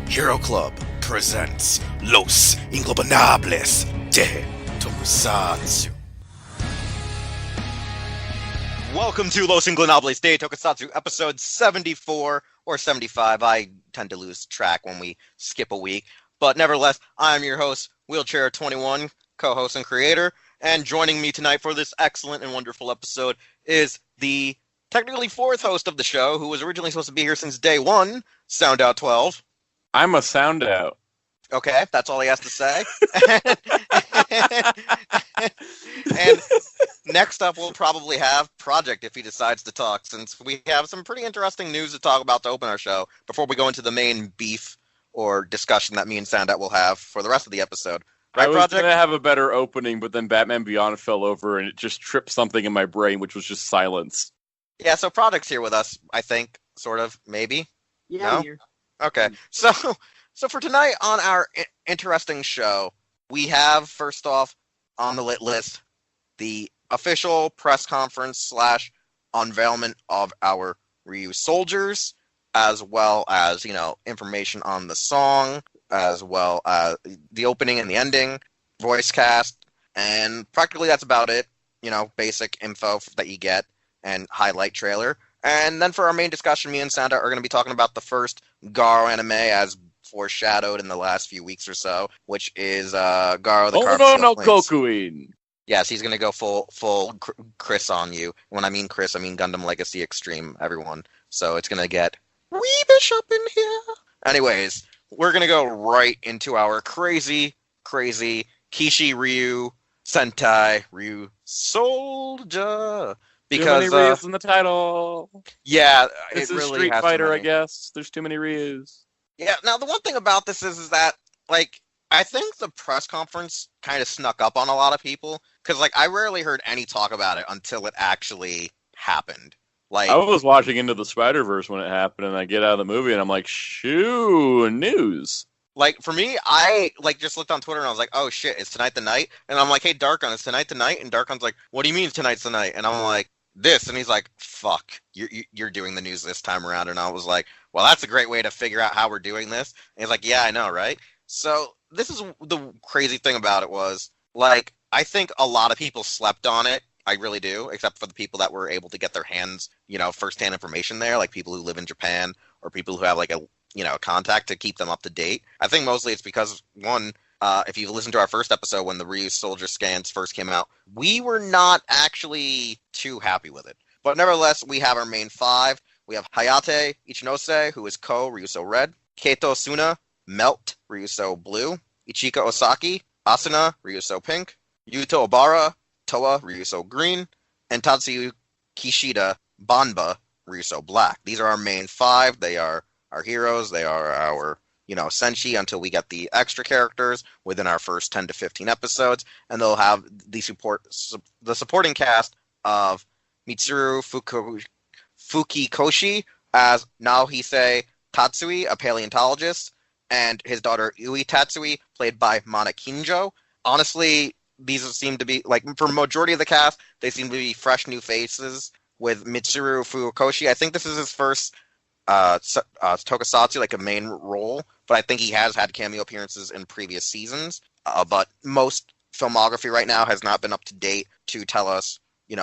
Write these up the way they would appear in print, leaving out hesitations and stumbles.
Hero Club presents Los Ingobernables de Tokusatsu. Welcome to Los Ingobernables de Tokusatsu, episode 74 or 75. I tend to lose track when we skip a week. But nevertheless, I'm your host, Wheelchair21, co-host and creator. And joining me tonight for this excellent and wonderful episode is the technically fourth host of the show, who was originally supposed to be here since day one, Soundout 12. I'm a Soundout. Okay, that's all he has to say. And next up, we'll probably have Project if he decides to talk, since we have some pretty interesting news to talk about to open our show before we go into the main beef or discussion that me and Soundout will have for the rest of the episode. Right, I was Project? going to have a better opening, but then Batman Beyond fell over and it just tripped something in my brain, which was just silence. Yeah, so Project's here with us, I think, sort of, maybe? Yeah, No? I'm here. Okay, so for tonight on our interesting show, we have, first off, on the lit list, the official press conference / unveilment of our Ryusoulgers, as well as, information on the song, as well as the opening and the ending, voice cast, and practically that's about it. Basic info that you get, and highlight trailer. And then for our main discussion, me and Santa are going to be talking about the first GARO anime as foreshadowed in the last few weeks or so, which is GARO the Carpet no, Kokuin. Yes, he's going to go full Chris on you. When I mean Chris, I mean Gundam Legacy Extreme, everyone. So it's going to get wee bishop in here. Anyways, we're going to go right into our crazy Kishiryu Sentai Ryusoulger. Because too many Ryus in the title. Yeah, it's it really Street has Fighter, too I many. guess. There's too many Ryus. Yeah, now the one thing about this is that, I think the press conference kind of snuck up on a lot of people, because, I rarely heard any talk about it until it actually happened. I was watching Into the Spider-Verse when it happened, and I get out of the movie, and I'm like, shoo, news. For me, I, just looked on Twitter, and I was like, oh, shit, is tonight the night? And I'm like, hey, Darkon, is tonight the night? And Darkon's like, what do you mean tonight's the night? And I'm like, this. And he's like, fuck, you're doing the news this time around. And I was like, well, that's a great way to figure out how we're doing this. And he's like, yeah, I know, right? So this is the crazy thing about it was, I think a lot of people slept on it. I really do, except for the people that were able to get their hands, firsthand information there, like people who live in Japan or people who have, a contact to keep them up to date. I think mostly it's because, one, if you listen to our first episode when the Ryusoulger scans first came out, we were not actually too happy with it. But nevertheless, we have our main five. We have Hayate Ichinose, who is Ko, Ryuso Red, Keito Suna, Melt, Ryuso Blue, Ichika Osaki, Asuna, Ryuso Pink, Yuto Obara, Toa, Ryuso Green, and Tatsuyu Kishida, Banba, Ryuso Black. These are our main five. They are our heroes. They are our, senshi until we get the extra characters within our first 10 to 15 episodes. And they'll have the supporting cast of Mitsuru Fukikoshi as Naohise Tatsui, a paleontologist, and his daughter Ui Tatsui, played by Mana Kinjo. Honestly, these seem to be, for majority of the cast, they seem to be fresh new faces. With Mitsuru Fukukoshi, I think this is his first tokusatsu, a main role, but I think he has had cameo appearances in previous seasons. But most filmography right now has not been up to date to tell us,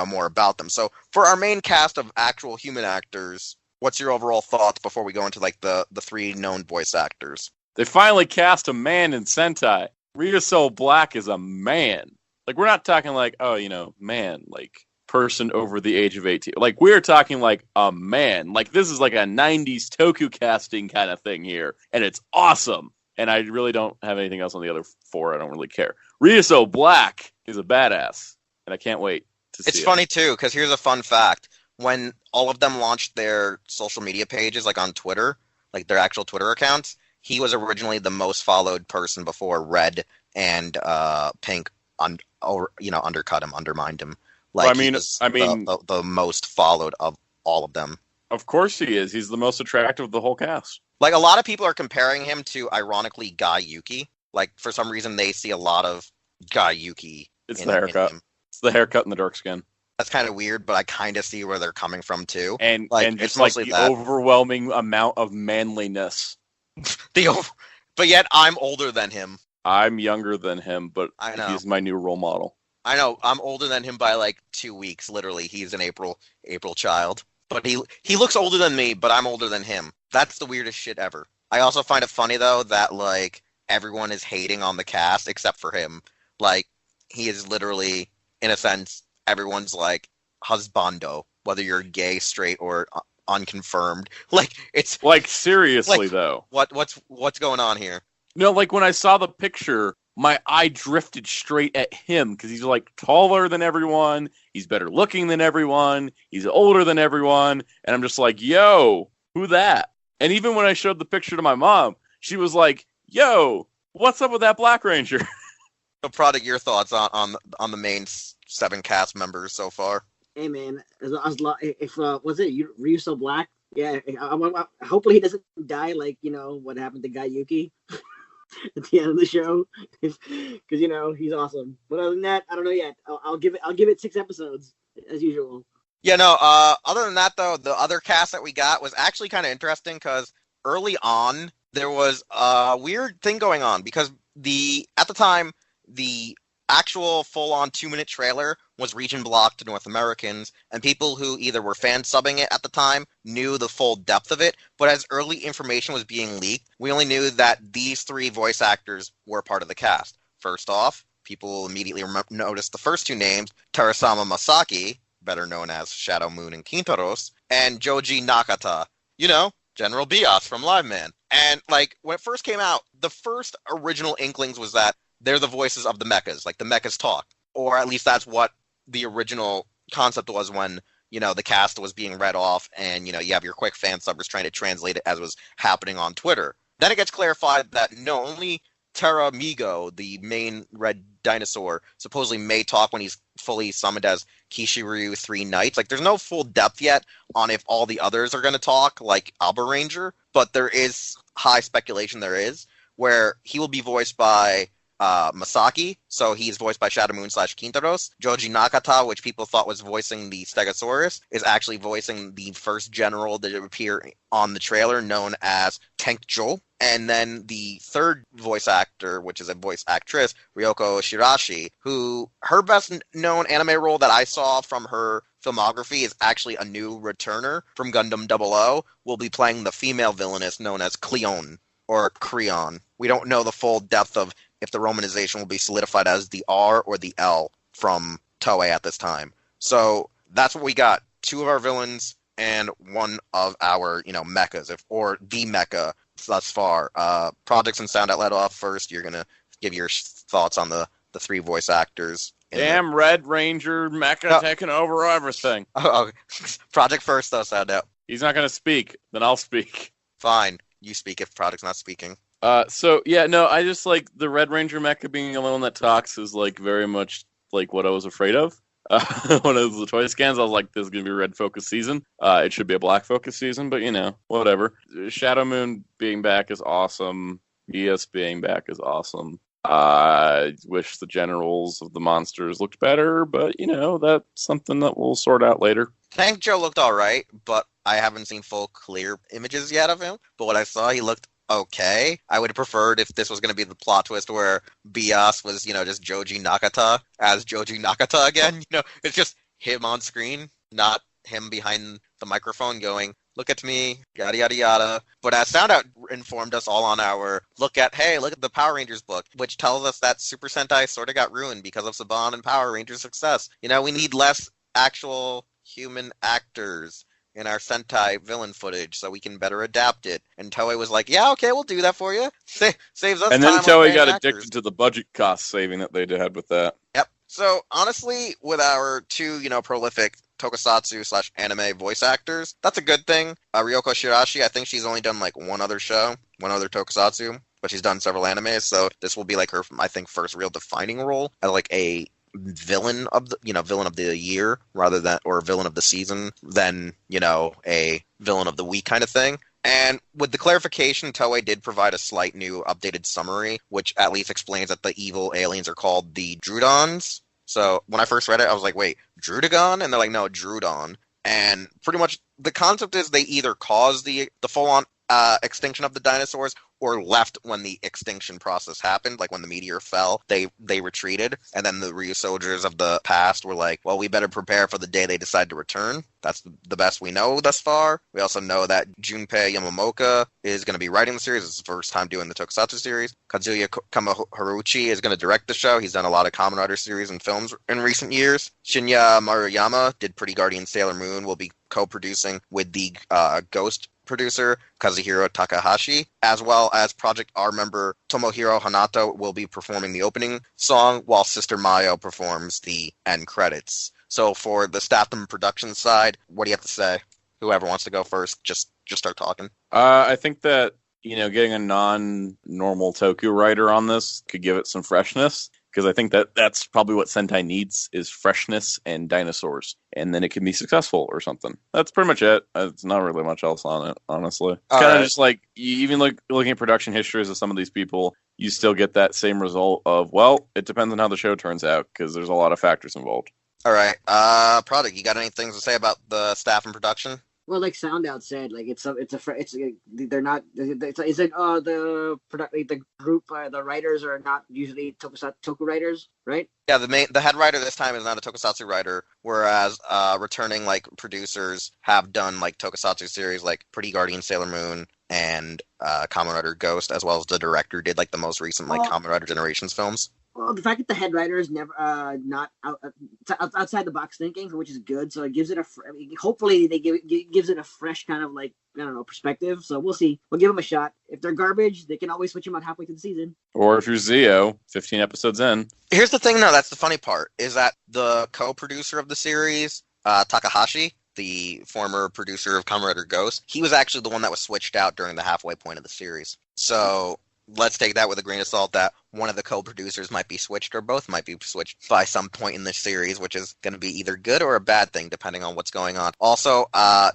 more about them. So for our main cast of actual human actors, what's your overall thoughts before we go into the three known voice actors? They finally cast a man in Sentai. Ryuso Black is a man. We're not talking man, person over the age of 18. We're talking a man. This is a 90s toku casting kind of thing here. And it's awesome. And I really don't have anything else on the other four. I don't really care. Ryuso Black is a badass. And I can't wait to see it. It's funny, too, because here's a fun fact. When all of them launched their social media pages, on Twitter, their actual Twitter accounts, he was originally the most followed person before Red and Pink undercut him, undermined him. He was the most followed of all of them. Of course he is. He's the most attractive of the whole cast. A lot of people are comparing him to, ironically, Guy Yuki. For some reason, they see a lot of Guy Yuki. It's the haircut. It's the haircut and the dark skin. That's kind of weird, but I kind of see where they're coming from, too. And just it's mostly the that. overwhelming amount of manliness. The But yet I'm older than him. I'm younger than him, but I know. he's my new role model. I know. I'm older than him by like 2 weeks. Literally, he's an April child. But he looks older than me, but I'm older than him. That's the weirdest shit ever. I also find it funny though that like everyone is hating on the cast except for him. Like he is literally, in a sense, everyone's like husbando, whether you're gay, straight, or unconfirmed. Like it's Like seriously like, though. What's going on here? No, like when I saw the picture, my eye drifted straight at him because he's like taller than everyone, he's better looking than everyone, he's older than everyone, and I'm just like, yo, who that? And even when I showed the picture to my mom, she was like, yo, what's up with that Black Ranger? So, Product, your thoughts on the main 7 cast members so far? Hey man, if was it Ryusoulger Black? Yeah, hopefully he doesn't die like what happened to Guy Yuki at the end of the show, because he's awesome. But other than that, I don't know yet. I'll give it 6 episodes as usual. Yeah, no. Other than that, though, the other cast that we got was actually kind of interesting because early on there was a weird thing going on because at the time the actual full-on 2-minute trailer was region blocked to North Americans, and people who either were fan subbing it at the time knew the full depth of it, but as early information was being leaked, we only knew that these 3 voice actors were part of the cast. First off, people immediately noticed the first 2 names, Terasama Masaki, better known as Shadow Moon and Kintaros, and Joji Nakata, General Bios from Live Man. And like when it first came out, the first original inklings was that they're the voices of the mechas, like the mechas talk. Or at least that's what the original concept was when, the cast was being read off and, you have your quick fan subbers trying to translate it as was happening on Twitter. Then it gets clarified that no, only Terra Migo, the main red dinosaur, supposedly may talk when he's fully summoned as Kishiryu 3 Knights. Like, there's no full depth yet on if all the others are going to talk, like Alba Ranger, but there is high speculation where he will be voiced by Masaki, so he's voiced by Shadow Moon / Kintaros. Joji Nakata, which people thought was voicing the Stegosaurus, is actually voicing the first general that appear on the trailer, known as Tank Jo. And then the third voice actor, which is a voice actress, Ryoko Shirashi, who her best known anime role that I saw from her filmography is actually a new returner from Gundam 00, will be playing the female villainess known as Cleon or Creon. We don't know the full depth of if the romanization will be solidified as the R or the L from Toei at this time. So that's what we got. 2 of our villains and 1 of our, mechas, or the mecha thus far. Projects and Soundout led off first. You're going to give your thoughts on the 3 voice actors. Damn Red Ranger mecha taking over everything. Oh, Project first, though, Soundout. He's not going to speak. Then I'll speak. Fine. You speak if Project's not speaking. I just like the Red Ranger mecha being the one that talks is like very much like what I was afraid of. When it was the toy scans, I was like, this is going to be a red focus season. It should be a black focus season, but whatever. Shadow Moon being back is awesome. Bios being back is awesome. I wish the generals of the monsters looked better, but that's something that we'll sort out later. Tank Joe looked alright, but I haven't seen full clear images yet of him. But what I saw, he looked okay. I would have preferred if this was going to be the plot twist where Bios was, just Joji Nakata as Joji Nakata again. It's just him on screen, not him behind the microphone going, look at me, yada, yada, yada. But as Soundout informed us all on our look at the Power Rangers book, which tells us that Super Sentai sort of got ruined because of Saban and Power Rangers' success. We need less actual human actors in our Sentai villain footage so we can better adapt it. And Toei was like, yeah, okay, we'll do that for you. Saves us time. And then Toei got addicted to the budget cost saving that they had with that. Yep. So honestly, with our 2, prolific Tokusatsu / anime voice actors, that's a good thing. Ryoko Shirashi, I think she's only done like 1 other show, 1 other Tokusatsu, but she's done several animes, so this will be like her, I think, first real defining role as like a villain of the year rather than, or villain of the season than, a villain of the week kind of thing. And with the clarification, Toei did provide a slight new updated summary, which at least explains that the evil aliens are called the Drudons. So when I first read it, I was like, wait, Drudagon? And they're like, no, Drudon. And pretty much the concept is they either cause the full-on extinction of the dinosaurs, or left when the extinction process happened, like when the meteor fell, they retreated, and then the Ryusoulgers of the past were like, well, we better prepare for the day they decide to return. That's the best we know thus far. We also know that Junpei Yamamoto is going to be writing the series. It's his first time doing the Tokusatsu series. Kazuya Kamaharuchi is going to direct the show. He's done a lot of Kamen Rider series and films in recent years. Shinya Maruyama did Pretty Guardian Sailor Moon, will be co-producing with the Ghost producer Kazuhiro Takahashi, as well as Project R member Tomohiro Hanato will be performing the opening song, while Sister Mayo performs the end credits. So for the staff and production side, what do you have to say? Whoever wants to go first, just start talking. I think that, getting a non-normal Toku writer on this could give it some freshness, because I think that that's probably what Sentai needs, is freshness and dinosaurs, and then it can be successful or something. That's pretty much it. It's not really much else on it, honestly. It's kind of just like, even looking at production histories of some of these people, you still get that same result of, well, it depends on how the show turns out, because there's a lot of factors involved. All right, Product, you got any things to say about the staff and production? Well, like Soundout said, like they're not. It's like the group, the writers are not usually Toku writers, right? Yeah, the head writer this time is not a Tokusatsu writer, whereas returning like producers have done like Tokusatsu series like Pretty Guardian Sailor Moon and Kamen Rider Ghost, as well as the director did like the most recent like Kamen Rider Generations films. Well, the fact that the head writer is never not outside the box thinking, which is good. So it gives it hopefully they gives it a fresh kind of like, I don't know, perspective. So we'll see. We'll give them a shot. If they're garbage, they can always switch them out halfway through the season. Or if you're Zio, 15 episodes in. Here's the thing, though. That's the funny part, is that the co-producer of the series, Takahashi, the former producer of Kamen Rider Ghost, he was actually the one that was switched out during the halfway point of the series. So let's take that with a grain of salt, that one of the co-producers might be switched, or both might be switched by some point in this series, which is going to be either good or a bad thing, depending on what's going on. Also,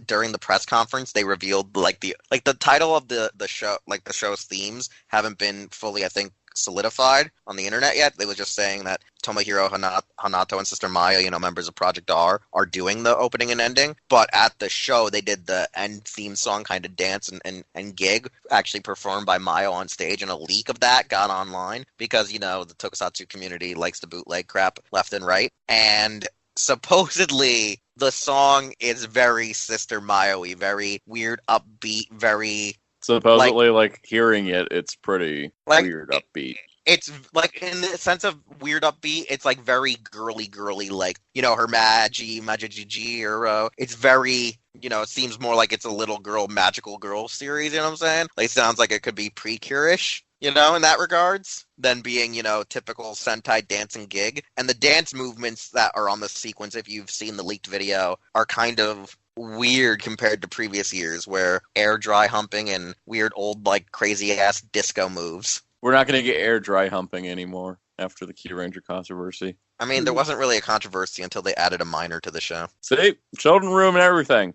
during the press conference, they revealed the title of the show, like the show's themes haven't been fully, I think, solidified on the internet yet. They were just saying that Tomohiro Hanato and Sister Maya, members of Project R, are doing the opening and ending. But at the show, they did the end theme song kind of dance and gig, actually performed by Mayo on stage, and a leak of that got online because, the Tokusatsu community likes to bootleg crap left and right. And supposedly, the song is very Sister Mayo-y, very weird, upbeat, very... Supposedly, like hearing it, it's pretty weird upbeat. It's like, in the sense of weird upbeat, it's like very girly, like, her Majiji, or it's very, it seems more like it's a little girl, magical girl series, you know what I'm saying? Like, it sounds like it could be Precure-ish, in that regards, than being, typical Sentai dancing gig. And the dance movements that are on the sequence, if you've seen the leaked video, are kind of weird compared to previous years, where air dry humping and weird old like crazy ass disco moves. We're not going to get air dry humping anymore after the Key Ranger controversy. I mean, there wasn't really a controversy until they added a minor to the show. See, children ruin everything.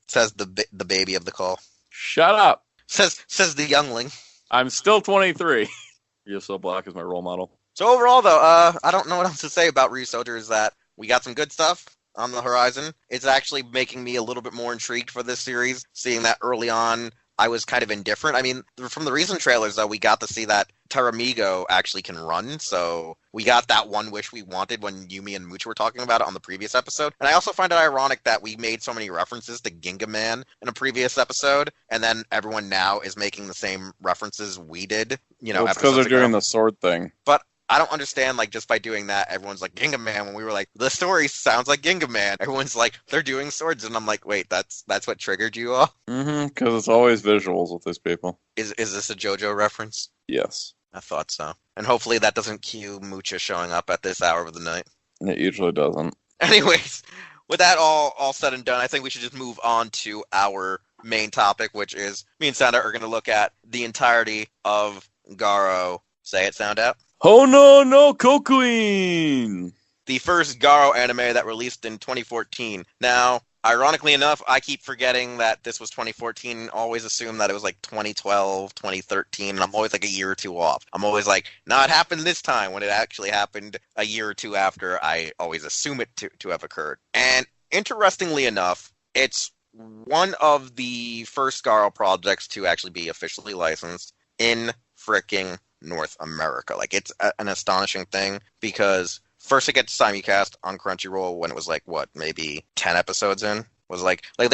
Says the baby of the call. Shut up. Says the youngling. I'm still 23. Ryusoulger Black is my role model. So overall, though, I don't know what else to say about Ryusoulger. Is that we got some good stuff on the horizon. It's actually making me a little bit more intrigued for this series, seeing that early on I was kind of indifferent. I mean, from the recent trailers, though, we got to see that Teramigo actually can run, so we got that one wish we wanted when Yumi and Mooch were talking about it on the previous episode. And I also find it ironic that we made so many references to Ginga Man in a previous episode, and then everyone now is making the same references we did, Well, it's because they're doing the sword thing. But I don't understand, like, just by doing that, everyone's like, Ginga Man, when we were like, the story sounds like Ginga Man. Everyone's like, they're doing swords, and I'm like, wait, that's what triggered you all? Mm-hmm, because it's always visuals with these people. Is this a JoJo reference? Yes. I thought so. And hopefully that doesn't cue Mucha showing up at this hour of the night. It usually doesn't. Anyways, with that all said and done, I think we should just move on to our main topic, which is, me and Soundout are going to look at the entirety of GARO. Say it, Soundout. Honoo no Kokuin! The first GARO anime that released in 2014. Now, ironically enough, I keep forgetting that this was 2014 and always assume that it was like 2012, 2013, and I'm always like a year or two off. I'm always like, no, it happened this time, when it actually happened a year or two after. I always assume it to have occurred. And interestingly enough, it's one of the first GARO projects to actually be officially licensed in fricking North America. Like, it's an astonishing thing because first it gets simulcast on Crunchyroll when it was like, what, maybe 10 episodes in? Was like they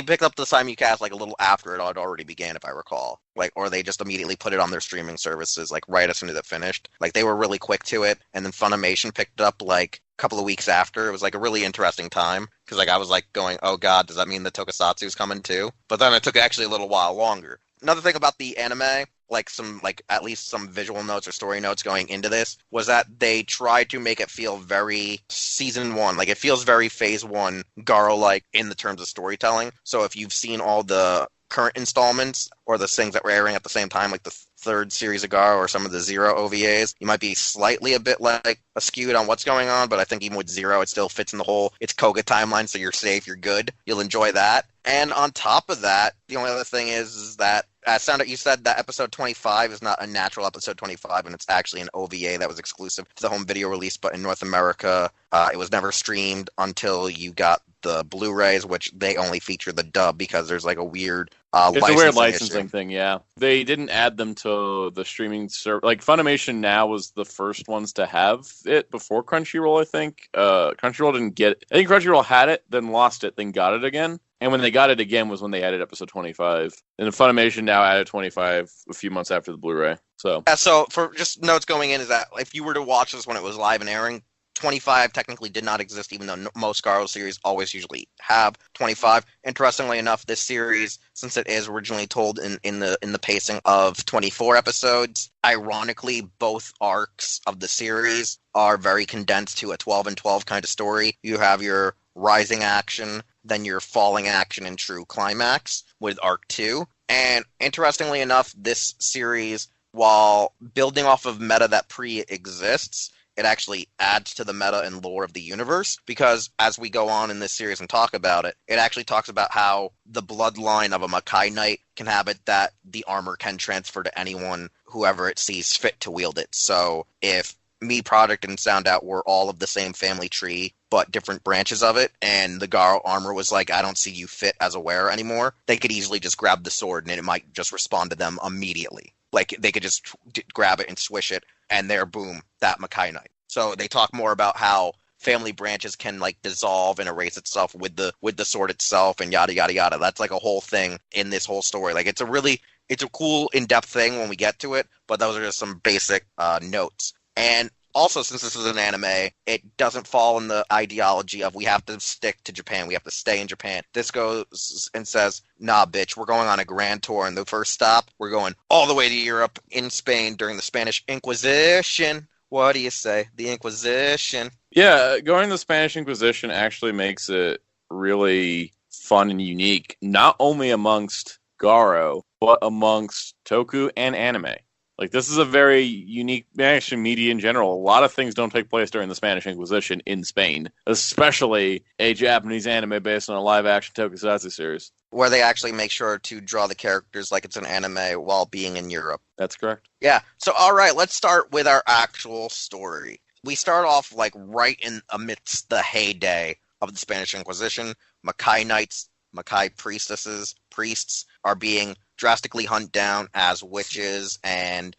picked up the simulcast like a little after it had already began, if I recall. Like, or they just immediately put it on their streaming services like right as soon as it finished. Like, they were really quick to it, and then Funimation picked it up like a couple of weeks after. It was like a really interesting time because like I was like going, oh god, does that mean the Tokusatsu's coming too? But then it took actually a little while longer. Another thing about the anime, like some, like at least some visual notes or story notes going into this, was that they tried to make it feel very season one. Like, it feels very phase one Garo-like in the terms of storytelling. So if you've seen all the current installments or the things that were airing at the same time, like the third series of Garo or some of the Zero OVAs, you might be slightly a bit like askewed on what's going on, but I think even with Zero, it still fits in the whole, it's Koga timeline, so you're safe, you're good. You'll enjoy that. And on top of that, the only other thing is that Soundout, you said that episode 25 is not a natural episode 25, and it's actually an OVA that was exclusive to the home video release, but in North America, it was never streamed until you got the Blu-rays, which they only feature the dub because there's like a weird it's a weird licensing issue. thing, yeah. They didn't add them to the streaming service. Like, Funimation now was the first ones to have it before Crunchyroll, I think. Crunchyroll didn't get it. I think Crunchyroll had it, then lost it, then got it again. And when they got it again was when they added episode 25. And Funimation now added 25 a few months after the Blu-ray. So yeah, so for just notes going in is that if you were to watch this when it was live and airing, 25 technically did not exist, even though most Garo series always usually have 25. Interestingly enough, this series, since it is originally told in the pacing of 24 episodes, ironically, both arcs of the series are very condensed to a 12 and 12 kind of story. You have your rising action, then your falling action and true climax with arc 2. And interestingly enough, this series, while building off of meta that pre-exists, it actually adds to the meta and lore of the universe, because as we go on in this series and talk about it, it actually talks about how the bloodline of a Makai Knight can have it that the armor can transfer to anyone, whoever it sees fit to wield it. So if Me, Product, and Soundout were all of the same family tree, but different branches of it, and the Garo armor was like, I don't see you fit as a wearer anymore, they could easily just grab the sword and it might just respond to them immediately. Like, they could just grab it and swish it, and there, boom, that Makai Knight. So they talk more about how family branches can, like, dissolve and erase itself with the sword itself, and yada, yada, yada. That's, like, a whole thing in this whole story. Like, it's a cool, in-depth thing when we get to it, but those are just some basic notes. And also, since this is an anime, it doesn't fall in the ideology of we have to stick to Japan, we have to stay in Japan. This goes and says, nah, bitch, we're going on a grand tour, and the first stop, we're going all the way to Europe, in Spain, during the Spanish Inquisition. What do you say? The Inquisition. yeah, going to the Spanish Inquisition actually makes it really fun and unique, not only amongst Garo, but amongst Toku and anime. Like, this is a very unique, actually, media in general. A lot of things don't take place during the Spanish Inquisition in Spain, especially a Japanese anime based on a live-action tokusatsu series. Where they actually make sure to draw the characters like it's an anime while being in Europe. That's correct. Yeah, so all right, let's start with our actual story. We start off, like, right in amidst the heyday of the Spanish Inquisition. Makai Knights, Makai priestesses, priests are being drastically hunted down as witches and,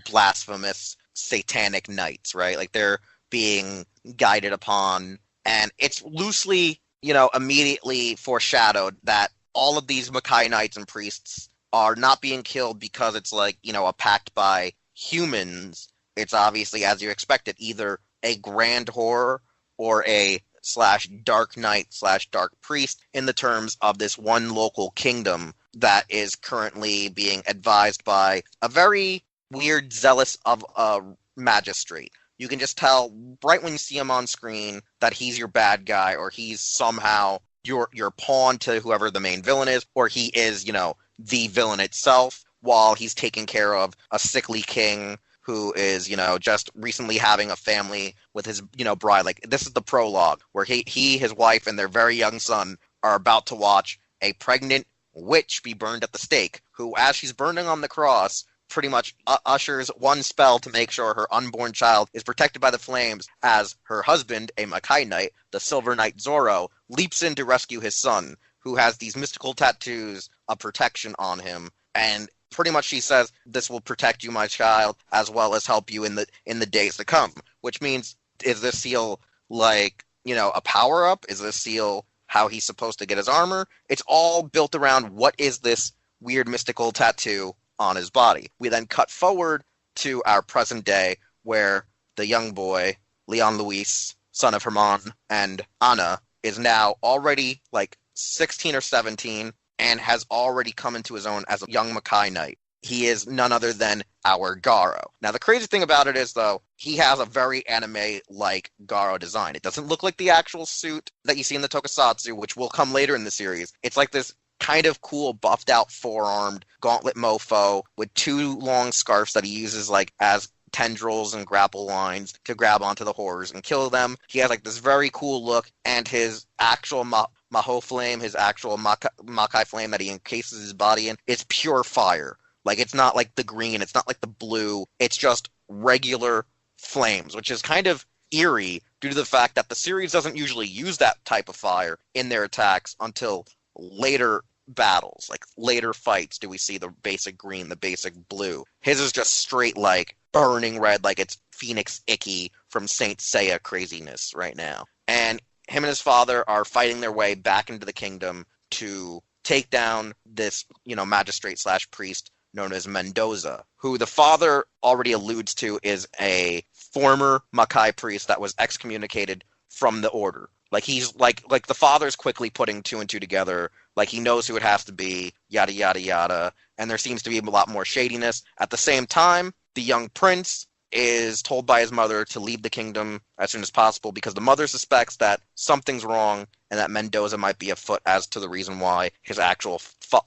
blasphemous satanic knights, right? Like, they're being guided upon, and it's loosely, immediately foreshadowed that all of these Makai Knights and priests are not being killed because it's like, a pact by humans. It's obviously, as you expected, either a grand horror or a /dark knight /dark priest in the terms of this one local kingdom that is currently being advised by a very weird zealous of a magistrate. You can just tell right when you see him on screen that he's your bad guy, or he's somehow your pawn to whoever the main villain is, or he is, the villain itself, while he's taking care of a sickly king who is, just recently having a family with his, bride. Like, this is the prologue, where he, his wife, and their very young son are about to watch a pregnant witch be burned at the stake, who, as she's burning on the cross, pretty much ushers one spell to make sure her unborn child is protected by the flames, as her husband, a Makai Knight, the Silver Knight Zoro, leaps in to rescue his son, who has these mystical tattoos of protection on him. And pretty much she says, this will protect you, my child, as well as help you in the days to come. Which means, is this seal like, a power-up? Is this seal how he's supposed to get his armor? It's all built around what is this weird mystical tattoo on his body. We then cut forward to our present day, where the young boy, Leon Luis, son of Herman and Anna, is now already like 16 or 17 and has already come into his own as a young Makai Knight. He is none other than our Garo. Now, the crazy thing about it is, though, he has a very anime-like Garo design. It doesn't look like the actual suit that you see in the Tokusatsu, which will come later in the series. It's like this kind of cool, buffed-out, four-armed gauntlet mofo with two long scarves that he uses like as tendrils and grapple lines to grab onto the horrors and kill them. He has like this very cool look, and his actual Maho flame, his actual Makai flame that he encases his body in, is pure fire. Like, it's not like the green, it's not like the blue, it's just regular flames, which is kind of eerie due to the fact that the series doesn't usually use that type of fire in their attacks until later battles, like later fights, do we see the basic green, the basic blue. His is just straight, like, burning red, like it's Phoenix Icky from Saint Seiya craziness right now. And him and his father are fighting their way back into the kingdom to take down this, magistrate / priest known as Mendoza, who the father already alludes to is a former Makai priest that was excommunicated from the order. Like, he's like the father's quickly putting two and two together. Like, he knows who it has to be, yada, yada, yada. And there seems to be a lot more shadiness. At the same time, the young prince is told by his mother to leave the kingdom as soon as possible because the mother suspects that something's wrong and that Mendoza might be afoot as to the reason why his actual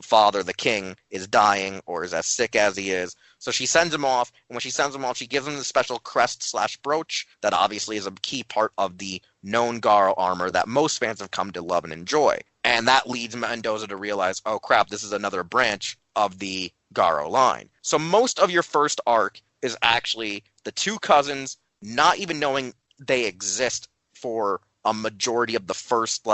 father, the king, is dying or is as sick as he is. So she sends him off, and when she sends him off, she gives him the special crest / brooch that obviously is a key part of the known Garo armor that most fans have come to love and enjoy. And that leads Mendoza to realize, oh crap, this is another branch of the Garo line. So most of your first arc is actually the two cousins not even knowing they exist for a majority of the first,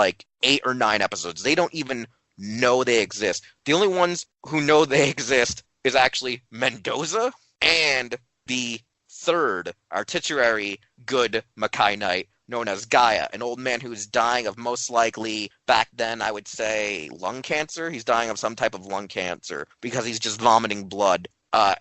8 or 9 episodes. They don't even know they exist. The only ones who know they exist is actually Mendoza and the third, our titular good Makai Knight, known as Gaia, an old man who's dying of most likely, back then, I would say, lung cancer. He's dying of some type of lung cancer because he's just vomiting blood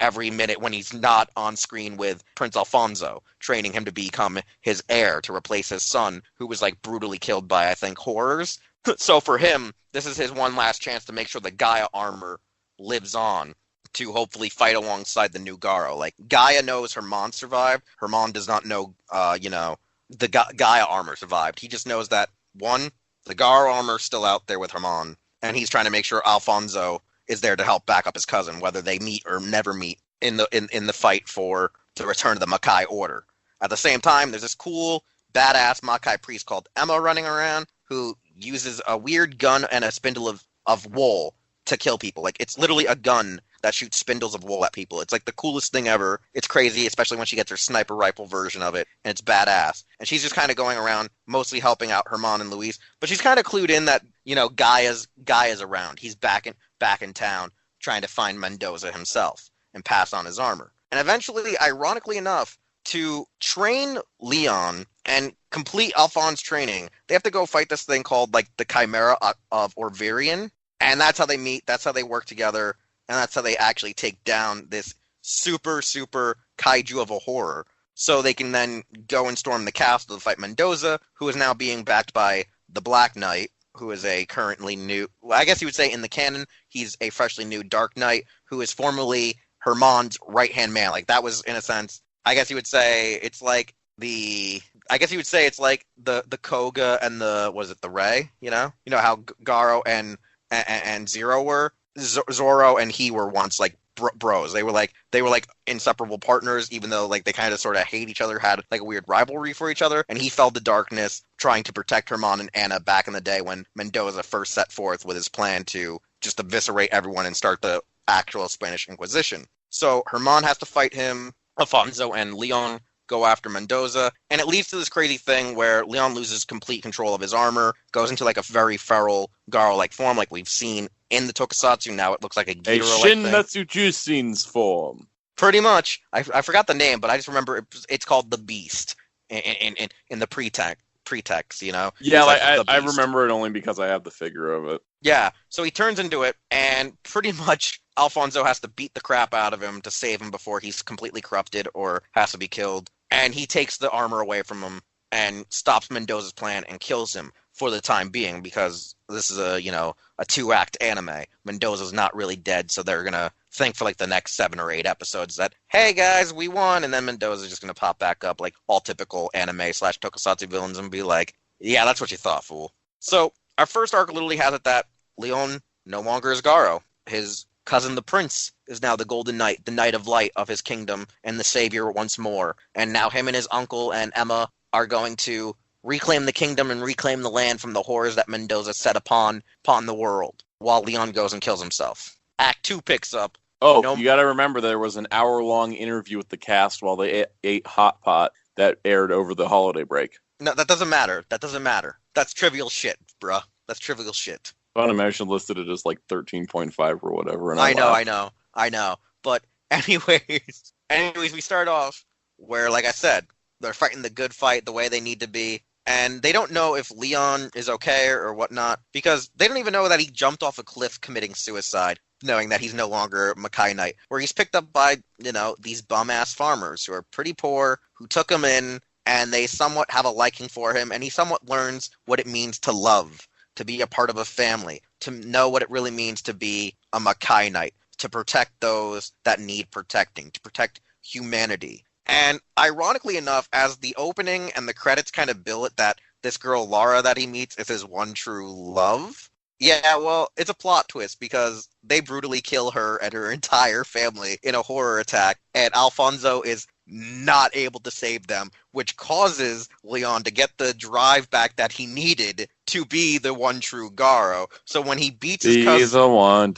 every minute when he's not on screen with Prince Alfonso, training him to become his heir to replace his son, who was brutally killed by, I think, horrors. So for him, this is his one last chance to make sure the Gaia armor lives on to hopefully fight alongside the new Garo. Gaia knows Herman survived. Herman does not know, the Gaia armor survived. He just knows that, one, the Garo armor is still out there with Herman, and he's trying to make sure Alfonso is there to help back up his cousin, whether they meet or never meet in the fight for the return of the Makai Order. At the same time, there's this cool, badass Makai priest called Emma running around who uses a weird gun and a spindle of wool to kill people. It's literally a gun that shoots spindles of wool at people. It's the coolest thing ever. It's crazy, especially when she gets her sniper rifle version of it, and it's badass. And she's just kind of going around, mostly helping out Herman and Luis, but she's kind of clued in that, Gaia's around. He's back in town trying to find Mendoza himself and pass on his armor. And eventually, ironically enough, to train Leon and complete Alphonse's training, they have to go fight this thing called the Chimera of Orvirian. And that's how they meet, that's how they work together, and that's how they actually take down this super, super kaiju of a horror. So they can then go and storm the castle to fight Mendoza, who is now being backed by the Black Knight, who is a currently new, well, I guess you would say in the canon, he's a freshly new Dark Knight, who is formerly Herman's right-hand man. That was, in a sense, I guess you would say it's the Koga and the Ray, You know how Garo and Zero were? Zoro and he were once bros. They were inseparable partners, even though they kind of sort of hate each other, had a weird rivalry for each other. And he fell to darkness trying to protect Herman and Anna back in the day when Mendoza first set forth with his plan to just eviscerate everyone and start the actual Spanish Inquisition. So Herman has to fight him. Alfonso and Leon go after Mendoza. And it leads to this crazy thing where Leon loses complete control of his armor, goes into like a very feral Garo-like form like we've seen in the Tokusatsu. Now it looks like a Ghidorah-like thing. Shin-Metsu Jusin's form. Pretty much. I forgot the name, but I just remember it's called the Beast in the pretext, you know? Yeah, like I remember it only because I have the figure of it. Yeah, so he turns into it, and pretty much Alfonso has to beat the crap out of him to save him before he's completely corrupted or has to be killed. And he takes the armor away from him and stops Mendoza's plan and kills him for the time being, because this is a 2-act anime. Mendoza's not really dead, so they're gonna think for like the next 7 or 8 episodes that, hey guys, we won, and then Mendoza's just gonna pop back up like all typical anime/tokusatsu villains and be like, yeah, that's what you thought, fool. So our first arc literally has it that Leon no longer is Garo. His cousin the prince is now the Golden Knight, the Knight of Light of his kingdom, and the savior once more. And now him and his uncle and Emma are going to reclaim the kingdom and reclaim the land from the horrors that Mendoza set upon the world, while Leon goes and kills himself. Act 2 picks up. Oh, you gotta remember there was an hour-long interview with the cast while they ate Hot Pot that aired over the holiday break. No, that doesn't matter. That's trivial shit, bruh. That's trivial shit. Funimation listed it as like 13.5 or whatever. And I know. But anyways, we start off where, like I said, they're fighting the good fight the way they need to be. And they don't know if Leon is okay or whatnot, because they don't even know that he jumped off a cliff committing suicide, knowing that he's no longer Makai Knight, where he's picked up by, these bum-ass farmers who are pretty poor, who took him in, and they somewhat have a liking for him, and he somewhat learns what it means to love, to be a part of a family, to know what it really means to be a Makai Knight, to protect those that need protecting, to protect humanity. And ironically enough, as the opening and the credits kind of bill it that this girl Lara that he meets is his one true love, yeah, well, it's a plot twist because they brutally kill her and her entire family in a horror attack, and Alfonso is not able to save them, which causes Leon to get the drive back that he needed to be the one true Garo. So when he beats his cousin...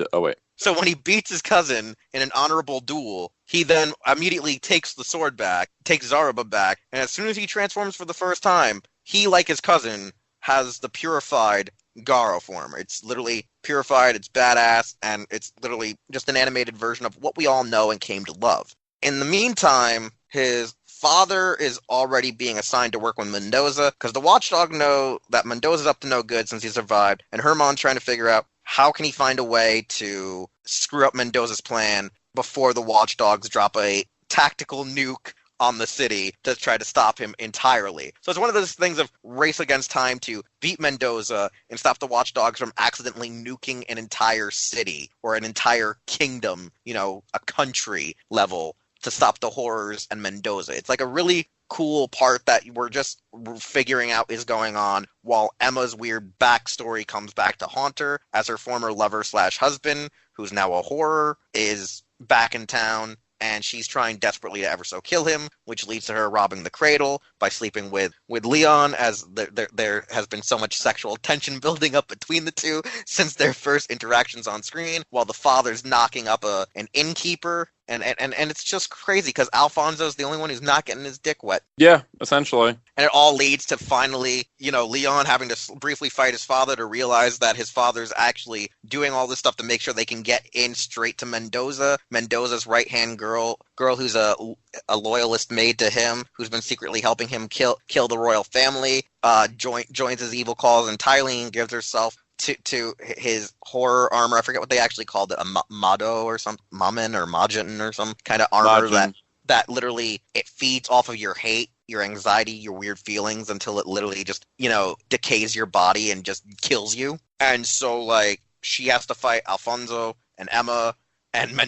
So when he beats his cousin in an honorable duel, he then immediately takes the sword back, takes Zaruba back, and as soon as he transforms for the first time, he, like his cousin, has the purified Garo form. It's literally purified, it's badass, and it's literally just an animated version of what we all know and came to love. In the meantime, his father is already being assigned to work with Mendoza, because the Watchdog know that Mendoza's up to no good since he survived, and Herman's trying to figure out how can he find a way to screw up Mendoza's plan before the Watchdogs drop a tactical nuke on the city to try to stop him entirely. So it's one of those things of race against time to beat Mendoza and stop the Watchdogs from accidentally nuking an entire city or an entire kingdom, a country level, to stop the horrors and Mendoza. It's like a really cool part that we're just figuring out is going on, while Emma's weird backstory comes back to haunt her, as her former lover/husband, who's now a horror, is back in town, and she's trying desperately to ever so kill him, which leads to her robbing the cradle by sleeping with Leon, as there has been so much sexual tension building up between the two since their first interactions on screen, while the father's knocking up an innkeeper. And it's just crazy because Alfonso's the only one who's not getting his dick wet. Yeah, essentially. And it all leads to finally, Leon having to briefly fight his father to realize that his father's actually doing all this stuff to make sure they can get in straight to Mendoza. Mendoza's right-hand girl who's a loyalist maid to him, who's been secretly helping him kill the royal family, joins his evil cause entirely and gives herself to his horror armor. I forget what they actually called it, a Mado or some Mamen or Majin or some kind of armor that literally it feeds off of your hate, your anxiety, your weird feelings until it literally just, decays your body and just kills you. And so like she has to fight Alfonso and Emma, and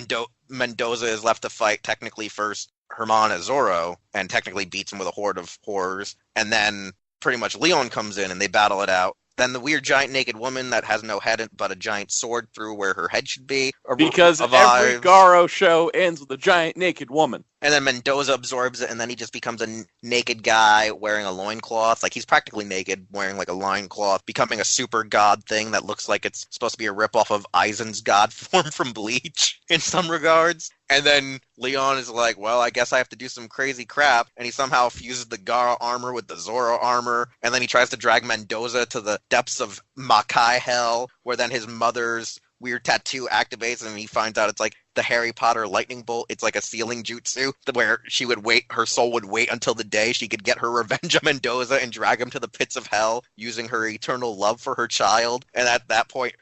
Mendoza is left to fight technically first Herman Azoro and technically beats him with a horde of horrors. And then pretty much Leon comes in and they battle it out. Then the weird giant naked woman that has no head but a giant sword through where her head should be. Because every Garo show ends with a giant naked woman. And then Mendoza absorbs it, and then he just becomes a naked guy wearing a loincloth. Like, he's practically naked, wearing, like, a loincloth, becoming a super god thing that looks like it's supposed to be a ripoff of Aizen's god form from Bleach, in some regards. And then Leon is like, well, I guess I have to do some crazy crap. And he somehow fuses the Gara armor with the Zoro armor. And then he tries to drag Mendoza to the depths of Makai Hell, where then his mother's weird tattoo activates, and he finds out it's like the Harry Potter lightning bolt. It's like a sealing jutsu where her soul would wait until the day she could get her revenge on Mendoza and drag him to the pits of hell using her eternal love for her child. And at that point,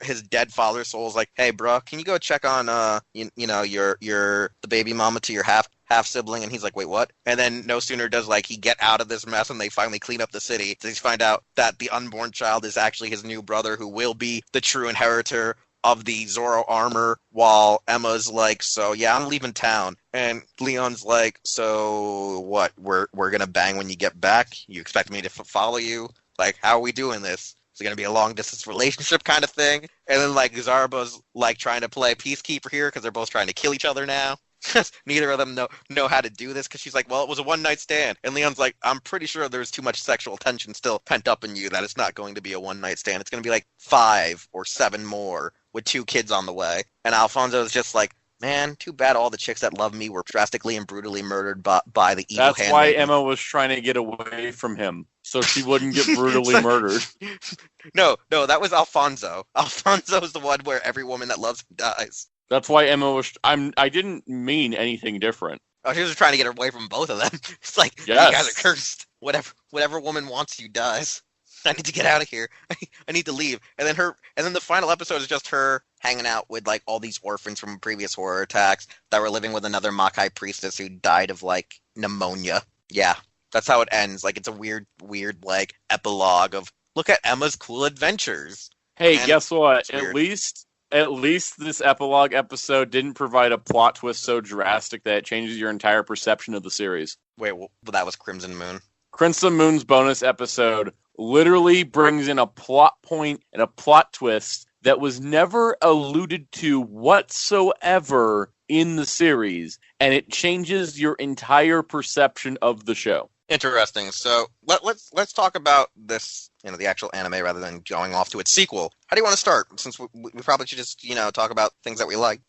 his dead father's soul is like, hey, bro, can you go check on the baby mama to your half sibling? And he's like, wait, what? And then no sooner does he get out of this mess and they finally clean up the city, they find out that the unborn child is actually his new brother, who will be the true inheritor of the Zoro armor, while Emma's like, so yeah, I'm leaving town. And Leon's like, so what? We're gonna bang when you get back? You expect me to follow you? Like, how are we doing this? Is it gonna be a long distance relationship kind of thing? And then Zarba's trying to play peacekeeper here because they're both trying to kill each other now. Neither of them know how to do this, because she's like, well, it was a one-night stand. And Leon's like, I'm pretty sure there's too much sexual tension still pent up in you that it's not going to be a one-night stand. It's going to be 5 or 7 more with 2 kids on the way. And Alfonso is just like, man, too bad all the chicks that love me were drastically and brutally murdered by the evil handmaiden. That's why Emma was trying to get away from him, so she wouldn't get brutally murdered. No, that was Alfonso. Alfonso's the one where every woman that loves him dies. That's why Emma was... I didn't mean anything different. Oh, she was trying to get away from both of them. It's like, yes. You guys are cursed. Whatever woman wants you dies. I need to get out of here. I need to leave. And then the final episode is just her hanging out with all these orphans from previous horror attacks that were living with another Makai priestess who died of pneumonia. Yeah, that's how it ends. It's a weird epilogue of, look at Emma's cool adventures. Hey, and guess what? At least this epilogue episode didn't provide a plot twist so drastic that it changes your entire perception of the series. Wait, well, that was Crimson Moon. Crimson Moon's bonus episode literally brings in a plot point and a plot twist that was never alluded to whatsoever in the series, and it changes your entire perception of the show. Interesting. So let's talk about this, the actual anime, rather than going off to its sequel. How do you want to start? Since we probably should just, talk about things that we like,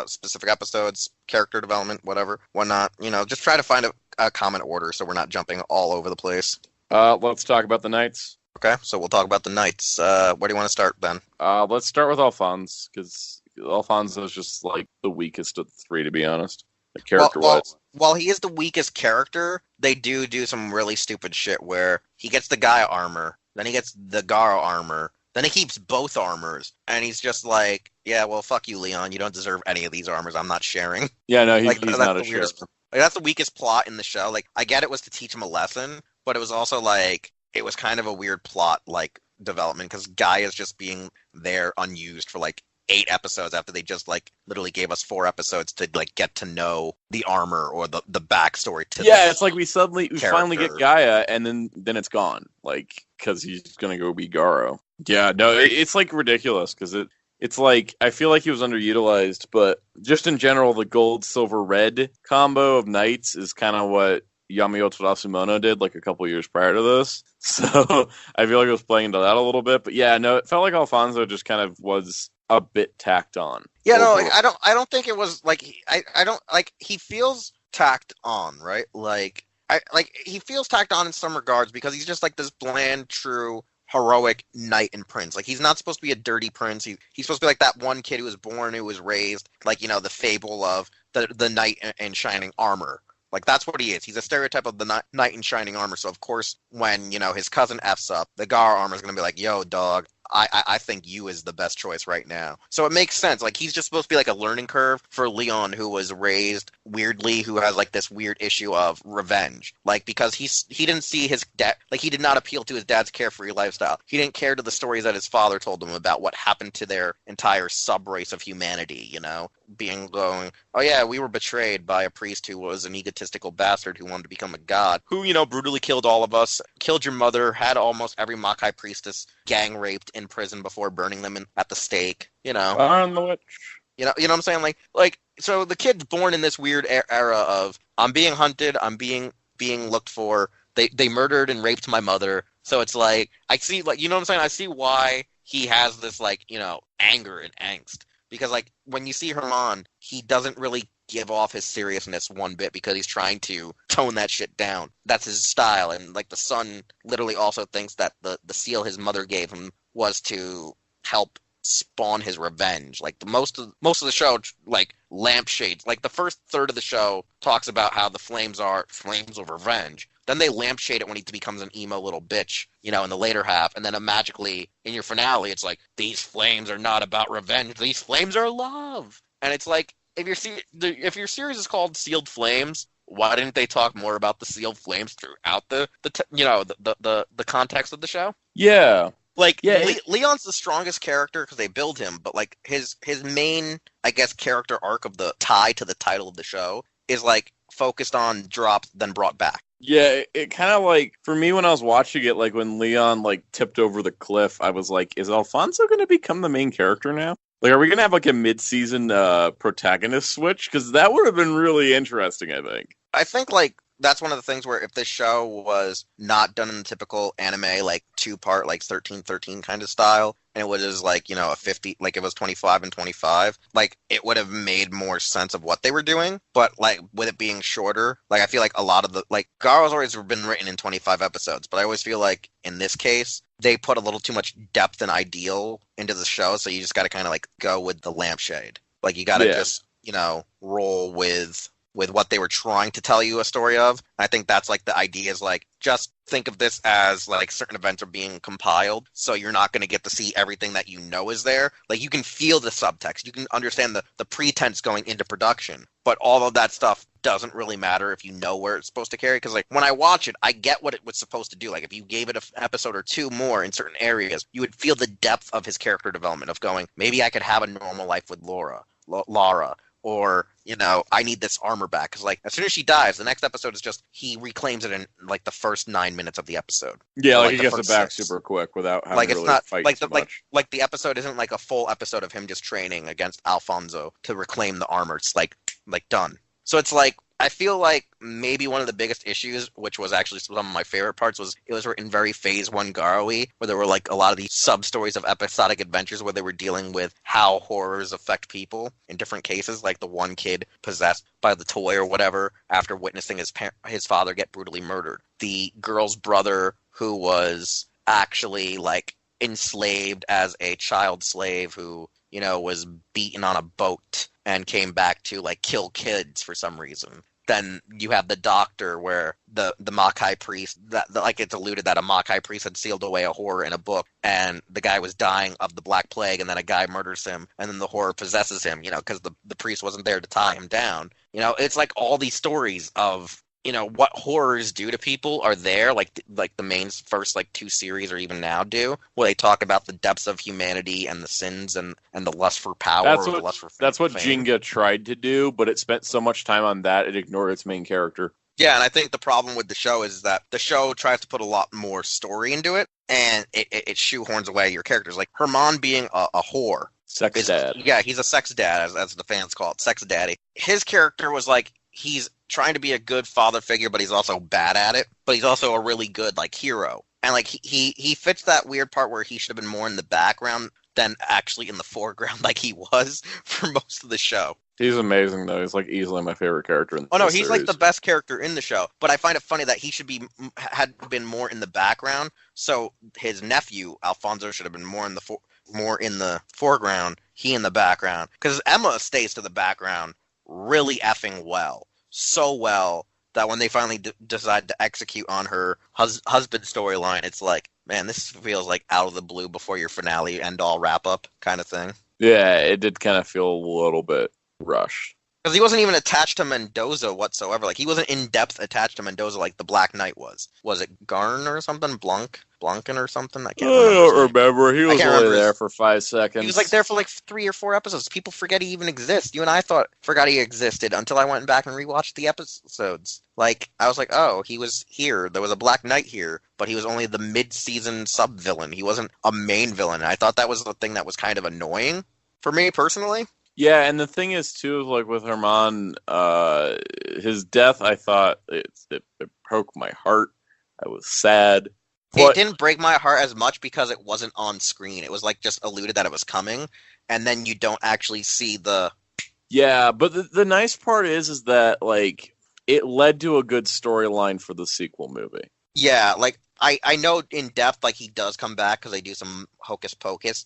specific episodes, character development, whatnot. Just try to find a common order so we're not jumping all over the place. Let's talk about the Knights. Okay, so we'll talk about the Knights. Where do you want to start, Ben? Let's start with Alphonse, because Alfonso's just the weakest of the 3, to be honest. Character-wise. While he is the weakest character, they do some really stupid shit where he gets the Gaia armor, then he gets the Garo armor, then he keeps both armors, and he's just like, yeah, well, fuck you, Leon. You don't deserve any of these armors. I'm not sharing. Yeah, no, he's not a sharer. That's the weakest plot in the show. I get it was to teach him a lesson, but it was also it was kind of a weird plot, development, because Gaia's just being there unused for 8 episodes after they just literally gave us 4 episodes to get to know the armor or the backstory to it's we finally get Gaia, and then it's gone, because he's gonna go be Garo. Yeah, no, it's ridiculous, because it's I feel like he was underutilized, but just in general, the gold, silver, red combo of Knights is kind of what Yamamoto Rasumono did a couple years prior to this. So I feel like it was playing into that a little bit, but yeah, no, it felt like Alfonso just kind of was a bit tacked on. Yeah, no, I don't think it was I don't he feels tacked on, right? He feels tacked on in some regards because he's just this bland, true, heroic knight and prince. He's not supposed to be a dirty prince. He's supposed to be that one kid who was born, who was raised the fable of the knight in shining armor. That's what he is. He's a stereotype of the knight in shining armor. So of course, when his cousin F's up, the Gar armor is gonna be like, yo, dog, I think you is the best choice right now. So it makes sense. He's just supposed to be a learning curve for Leon, who was raised weirdly, who has this weird issue of revenge. Because he didn't see his dad, he did not appeal to his dad's carefree lifestyle. He didn't care to the stories that his father told him about what happened to their entire sub-race of humanity, going, oh yeah, we were betrayed by a priest who was an egotistical bastard who wanted to become a god, who, brutally killed all of us, killed your mother, had almost every Makai priestess gang raped in prison before burning them at the stake, On the witch. You know what I'm saying? so the kid's born in this weird era of I'm being hunted, I'm being looked for. They murdered and raped my mother. So it's like I see, like, you know what I'm saying? I see why he has this, like, you know, anger and angst, because like when you see Herman, he doesn't really give off his seriousness one bit because he's trying to tone that shit down. That's his style. And like the son literally also thinks that the seal his mother gave him was to help spawn his revenge. Like most of the show, like lampshades, like the first third of the show talks about how the flames are flames of revenge. Then they lampshade it when he becomes an emo little bitch, you know, in the later half. And then magically in your finale, it's like, these flames are not about revenge. These flames are love. And it's like, if your series is called Sealed Flames, why didn't they talk more about the sealed flames throughout the context of the show? Yeah. Like, yeah, Leon's the strongest character because they build him, but like his main, I guess, character arc of the tie to the title of the show is like focused on dropped then brought back. Yeah, it kind of like, for me when I was watching it, like when Leon like tipped over the cliff, I was like, is Alfonso going to become the main character now? Like, are we going to have like a mid-season protagonist switch? Because that would have been really interesting, I think. I think like that's one of the things where if this show was not done in the typical anime, like 2-part, like 13-13 kind of style, and it was like, you know, a 50, like it was 25 and 25, like it would have made more sense of what they were doing. But like with it being shorter, like I feel like a lot of the, like Garo's always been written in 25 episodes, but I always feel like in this case, they put a little too much depth and ideal into the show. So you just got to kind of like go with the lampshade. Like you got to just, you know, roll with what they were trying to tell you a story of. I think that's like the idea is like, just think of this as like certain events are being compiled, so you're not going to get to see everything that you know is there. Like you can feel the subtext, you can understand the pretense going into production, but all of that stuff doesn't really matter if you know where it's supposed to carry. Because like when I watch it, I get what it was supposed to do. Like if you gave it an episode or two more in certain areas, you would feel the depth of his character development of going, maybe I could have a normal life with Lara. Or, you know, I need this armor back. Because, like, as soon as she dies, the next episode is just he reclaims it in, like, the first 9 minutes of the episode. Yeah, like he gets it back super quick without having like, to it's really not, fight like, too much. Like, the episode isn't, like, a full episode of him just training against Alfonso to reclaim the armor. It's, like done. So it's, like, I feel like maybe one of the biggest issues, which was actually some of my favorite parts, was it was written very Phase 1 Garo-y, where there were like a lot of these sub-stories of episodic adventures where they were dealing with how horrors affect people in different cases, like the one kid possessed by the toy or whatever after witnessing his father get brutally murdered. The girl's brother who was actually like enslaved as a child slave who, you know, was beaten on a boat and came back to like kill kids for some reason. Then you have the doctor where the Makai priest, that like it's alluded that a Makai priest had sealed away a horror in a book, and the guy was dying of the Black Plague, and then a guy murders him, and then the horror possesses him, you know, because the priest wasn't there to tie him down. You know, it's like all these stories of, you know, what horrors do to people are there, like the main first like 2 series or even now do, where they talk about the depths of humanity and the sins and the lust for power. The lust for fame. That's what Jenga tried to do, but it spent so much time on that it ignored its main character. Yeah, and I think the problem with the show is that the show tries to put a lot more story into it, and it shoehorns away your characters. Like Herman being a whore. Sex dad. Yeah, he's a sex dad, as the fans call it, sex daddy. His character was like, he's trying to be a good father figure, but he's also bad at it. But he's also a really good like hero, and like he fits that weird part where he should have been more in the background than actually in the foreground, like he was for most of the show. He's amazing though. He's like easily my favorite character in the he's series. Like the best character in the show. But I find it funny that he had been more in the background. So his nephew Alfonso should have been more in the foreground. He in the background, because Emma stays to the background really effing well. So well that when they finally decide to execute on her husband storyline, it's like, man, this feels like out of the blue before your finale end all wrap up kind of thing. Yeah, it did kind of feel a little bit rushed. Because he wasn't even attached to Mendoza whatsoever. Like, he wasn't in-depth attached to Mendoza like the Black Knight was. Was it Garn or something? Blanken or something? I don't remember. He was only there for 5 seconds. He was like there for like 3 or 4 episodes. People forget he even exists. You and I forgot he existed until I went back and rewatched the episodes. Like, I was like, oh, he was here. There was a Black Knight here, but he was only the mid-season sub-villain. He wasn't a main villain. And I thought that was the thing that was kind of annoying for me personally. Yeah, and the thing is too, like with Herman, his death, I thought it broke my heart. I was sad. It didn't break my heart as much because it wasn't on screen. It was like just alluded that it was coming, and then you don't actually see the. Yeah, but the nice part is that like it led to a good storyline for the sequel movie. Yeah, like I know in depth, like he does come back because they do some hocus pocus,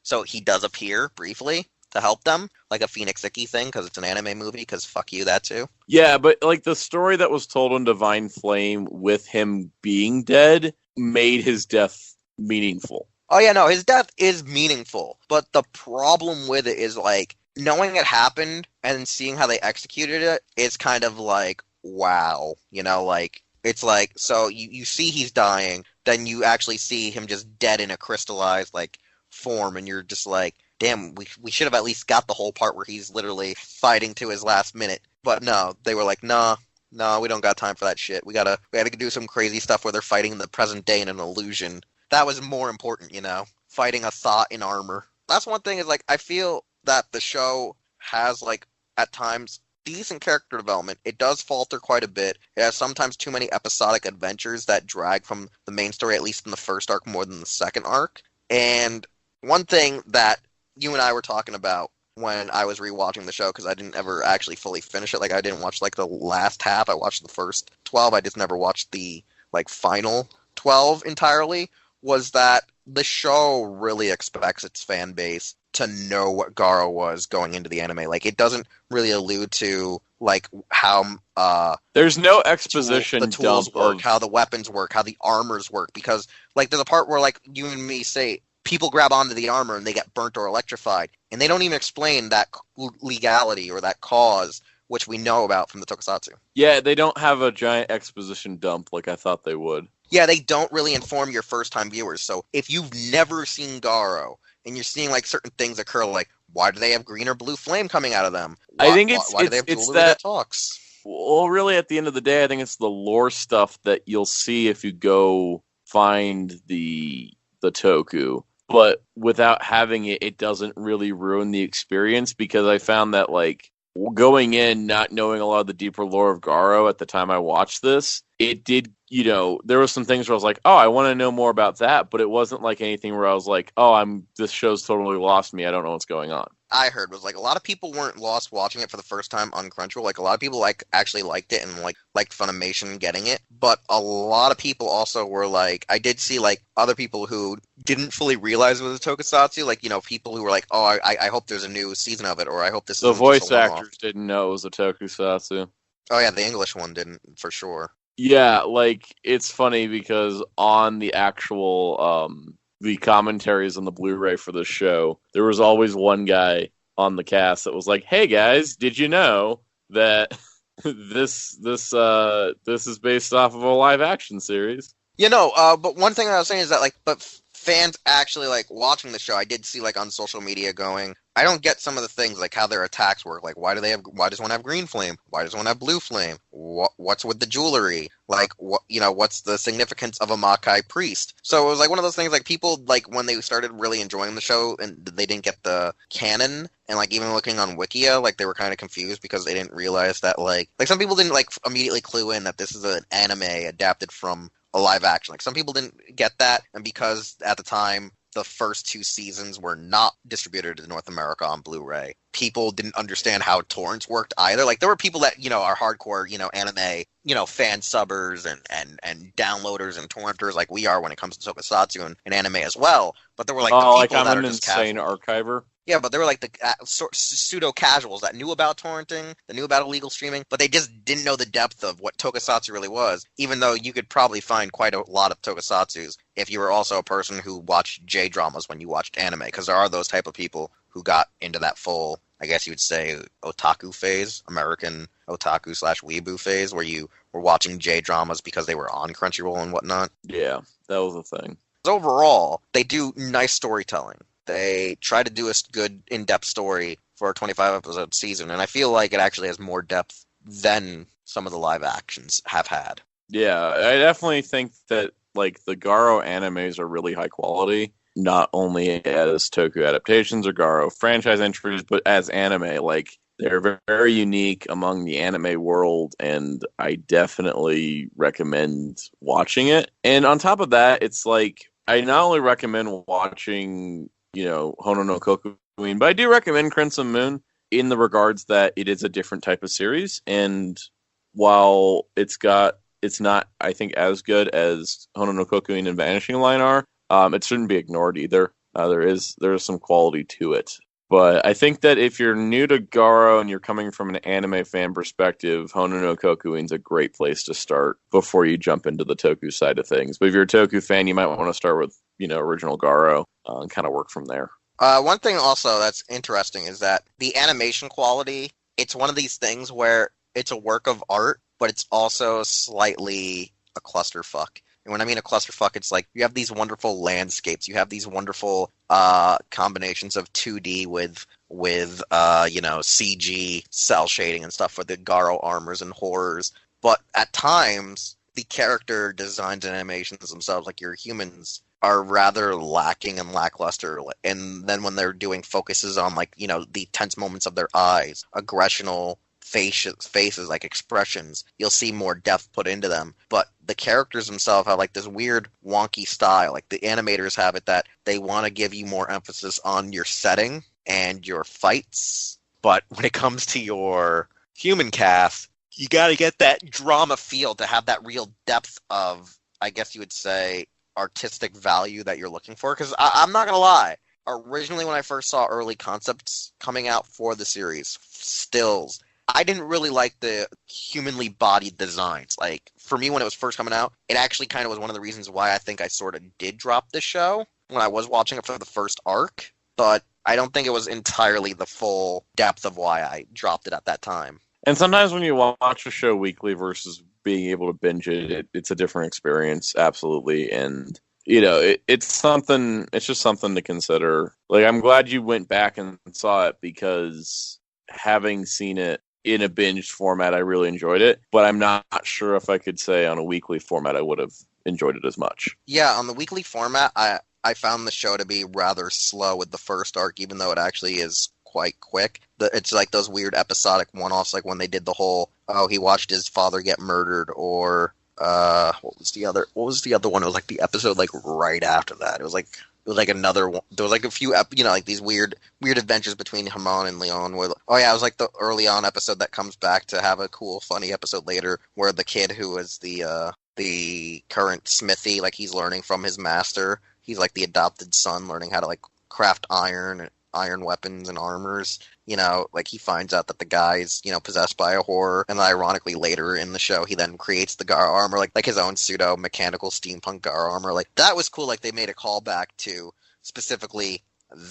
so he does appear briefly to help them, like a Phoenix Icky thing, because it's an anime movie. Because fuck you, that too. Yeah, but like the story that was told in Divine Flame with him being dead made his death meaningful. Oh yeah, no, his death is meaningful, but the problem with it is like knowing it happened and seeing how they executed it. It's kind of like wow, like it's like so you see he's dying, then you actually see him just dead in a crystallized like form, and you're just like, damn, we should have at least got the whole part where he's literally fighting to his last minute. But no, they were like, nah, we don't got time for that shit. We gotta do some crazy stuff where they're fighting in the present day in an illusion. That was more important, fighting a thought in armor. That's one thing is like I feel that the show has like at times decent character development. It does falter quite a bit. It has sometimes too many episodic adventures that drag from the main story, at least in the first arc more than the second arc. And one thing that you and I were talking about when I was rewatching the show, because I didn't ever actually fully finish it. Like I didn't watch like the last half. I watched the first 12. I just never watched the like final 12 entirely. Was that the show really expects its fan base to know what Garo was going into the anime. Like it doesn't really allude to like how there's no exposition the tools dump work, of... how the weapons work, how the armors work, because like there's a part where like you and me say people grab onto the armor and they get burnt or electrified, and they don't even explain that legality or that cause, which we know about from the Tokusatsu. Yeah, they don't have a giant exposition dump like I thought they would. Yeah, they don't really inform your first-time viewers. So if you've never seen Garo and you're seeing like certain things occur, like why do they have green or blue flame coming out of them? I think why do they have jewelry that talks? Well, really, at the end of the day, I think it's the lore stuff that you'll see if you go find the Toku. But without having it, it doesn't really ruin the experience, because I found that like going in not knowing a lot of the deeper lore of Garo at the time I watched this, it did, there was some things where I was like, oh, I want to know more about that, but it wasn't like anything where I was like, oh, this show's totally lost me. I don't know what's going on. I heard was like a lot of people weren't lost watching it for the first time on Crunchyroll. Like a lot of people actually liked it and liked Funimation getting it, but a lot of people also were like, I did see like other people who didn't fully realize it was a Tokusatsu, like people who were like, oh, I hope there's a new season of it, or I hope this. The voice actors didn't know it was a Tokusatsu. Oh yeah, the English one didn't for sure. Yeah, like it's funny because on the actual the commentaries on the Blu-ray for the show, there was always one guy on the cast that was like, "Hey guys, did you know that this is based off of a live action series?" But one thing I was saying is that but fans actually like watching the show. I did see like on social media going, I don't get some of the things like how their attacks work. Like why does one have green flame? Why does one have blue flame? What's with the jewelry? Like what's the significance of a Makai priest? So it was like one of those things like people like when they started really enjoying the show and they didn't get the canon, and like even looking on Wikia, like they were kind of confused because they didn't realize that like some people didn't like immediately clue in that this is an anime adapted from a live action. Like some people didn't get that, and because at the time the first 2 seasons were not distributed in North America on Blu-ray, people didn't understand how torrents worked either. Like there were people that are hardcore anime fan subbers and downloaders and torrenters like we are when it comes to Tokusatsu and anime as well. But there were like the people like I'm that an are just insane casual. archiver. Yeah, but they were like the pseudo casuals that knew about torrenting, that knew about illegal streaming, but they just didn't know the depth of what Tokusatsu really was, even though you could probably find quite a lot of Tokusatsus if you were also a person who watched J-dramas when you watched anime, because there are those type of people who got into that full, I guess you would say, otaku phase, American otaku / weeaboo phase, where you were watching J-dramas because they were on Crunchyroll and whatnot. Yeah, that was a thing. Overall, they do nice storytelling. They try to do a good in-depth story for a 25-episode season, and I feel like it actually has more depth than some of the live actions have had. Yeah, I definitely think that like the Garo animes are really high quality, not only as Toku adaptations or Garo franchise entries, but as anime. Like, they're very, very unique among the anime world, and I definitely recommend watching it. And on top of that, it's like, I not only recommend watching, Honoo no Kokuin, but I do recommend Crimson Moon in the regards that it is a different type of series. And while it's not, I think, as good as Honoo no Kokuin and Vanishing Line are, it shouldn't be ignored either. There is some quality to it. But I think that if you're new to Garo and you're coming from an anime fan perspective, Honoo no Kokuin's a great place to start before you jump into the Toku side of things. But if you're a Toku fan, you might want to start with, original Garo and kind of work from there. One thing also that's interesting is that the animation quality, it's one of these things where it's a work of art, but it's also slightly a clusterfuck. And when I mean a clusterfuck, it's like you have these wonderful landscapes, you have these wonderful combinations of 2D with CG cell shading and stuff for the Garo armors and horrors. But at times, the character designs and animations themselves, like your humans, are rather lacking and lackluster. And then when they're doing focuses on the tense moments of their eyes, aggressional faces, like expressions, you'll see more depth put into them. But the characters themselves have this weird wonky style. Like the animators have it that they want to give you more emphasis on your setting and your fights. But when it comes to your human cast, you got to get that drama feel to have that real depth of, I guess you would say, artistic value that you're looking for. Because I'm not going to lie. Originally, when I first saw early concepts coming out for the series, stills, I didn't really like the humanly bodied designs. Like, for me, when it was first coming out, it actually kind of was one of the reasons why I think I sort of did drop the show when I was watching it for the first arc. But I don't think it was entirely the full depth of why I dropped it at that time. And sometimes when you watch a show weekly versus being able to binge it, it's a different experience, absolutely. And, it's just something to consider. Like, I'm glad you went back and saw it, because having seen it in a binged format, I really enjoyed it, but I'm not sure if I could say on a weekly format I would have enjoyed it as much. Yeah, on the weekly format, I found the show to be rather slow with the first arc, even though it actually is quite quick. It's like those weird episodic one-offs, like when they did the whole, he watched his father get murdered, or what was the other one? It was like the episode right after that. It was like another one. There was like a few, these weird adventures between Hamon and Leon. It was like the early on episode that comes back to have a cool, funny episode later, where the kid who is the current smithy, he's learning from his master. He's like the adopted son, learning how to craft iron weapons and armors. He finds out that the guy's, possessed by a horror, and ironically later in the show, he then creates the Garo armor, like his own pseudo-mechanical steampunk Garo armor. That was cool, they made a callback to specifically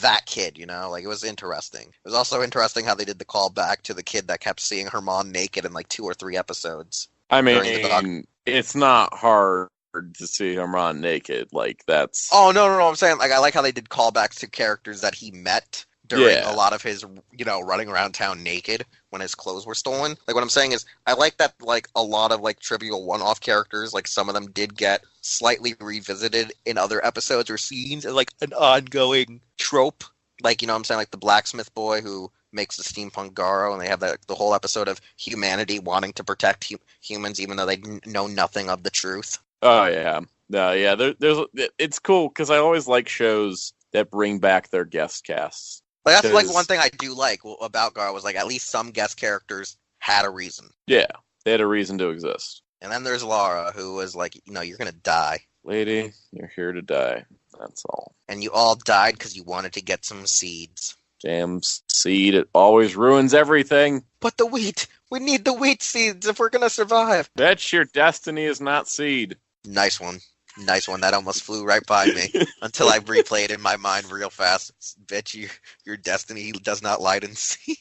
that kid, it was interesting. It was also interesting how they did the callback to the kid that kept seeing Herman naked in 2 or 3 episodes. I mean, it's not hard to see Herman naked, that's... Oh, no, I'm saying, I like how they did callbacks to characters that he met during a lot of his, running around town naked when his clothes were stolen. What I'm saying is, I like that, a lot of, trivial one-off characters, some of them did get slightly revisited in other episodes or scenes as, an ongoing trope. I'm saying, the blacksmith boy who makes the steampunk Garo, and they have the whole episode of humanity wanting to protect humans even though they know nothing of the truth. Oh, yeah. There's it's cool, because I always like shows that bring back their guest casts. That's one thing I do like about Garo was at least some guest characters had a reason. Yeah, they had a reason to exist. And then there's Lara, who was you're gonna die. Lady, you're here to die. That's all. And you all died because you wanted to get some seeds. Damn seed, it always ruins everything. But the wheat! We need the wheat seeds if we're gonna survive! Bet your destiny is not seed. Nice one. That almost flew right by me until I replayed in my mind real fast. Bet you your destiny does not lie in seed.